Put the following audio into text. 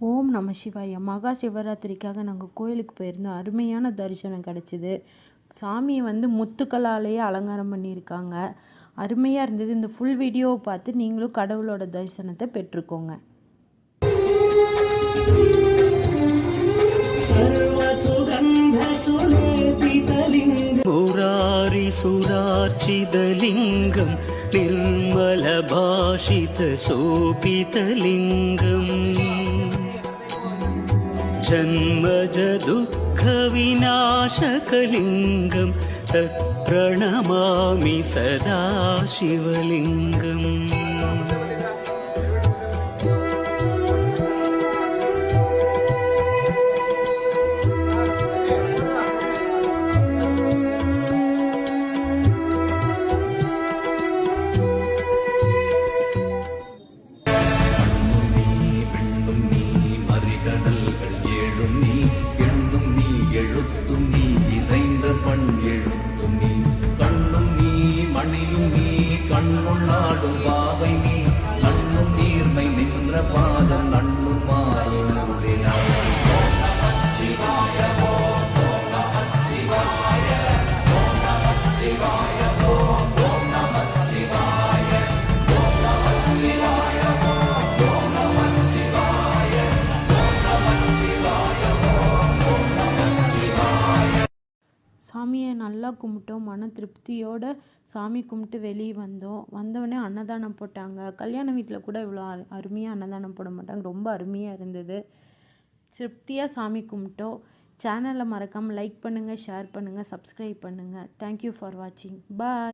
ஓம் நம சிவாய. மகா சிவராத்திரிக்காக நாங்கள் கோயிலுக்கு போயிருந்தோம். அருமையான தரிசனம் கிடச்சிது. சாமியை முத்துக்களாலேயே அலங்காரம் பண்ணியிருக்காங்க. அருமையாக இருந்தது. இந்த ஃபுல் வீடியோவை பார்த்து நீங்களும் கடவுளோட தரிசனத்தை பெற்றுக்கோங்க. சுரார்ச்சிதலிங்கம் निर्मलभाषित सोपितलिङ्गम् जन्मज दुःखविनाशकलिङ्गं तत्प्रणमामि सदा शिवलिङ्गम्. கண்ணுள்ளாடும் பாவை நீ நண்ணும் நீர்மை நின்ற பாதம் நண்ணுமாறு அருளினார். ஓம் நமः சிவாய ஓம் நமः சிவாய ஓம் நமः சிவாய ஓம் நமः சிவாய ஓம் நமः சிவாய ஓம் நமः சிவாய ஓம் நமः சிவாய ஓம் நமः சிவாய. சாமியை நல்லா கும்பிட்டோம். மன திருப்தியோட சாமி கும்பிட்டு வெளியே வந்தோடனே அன்னதானம் போட்டாங்க. கல்யாண வீட்டில் கூட இவ்வளோ அருமையாக அன்னதானம் போட மாட்டாங்க. ரொம்ப அருமையாக இருந்தது. திருப்தியாக சாமி கும்பிட்டோம். சேனலை மறக்காமல் லைக் பண்ணுங்கள், ஷேர் பண்ணுங்கள், சப்ஸ்கிரைப் பண்ணுங்கள். தேங்க்யூ ஃபார் வாட்சிங். பாய்.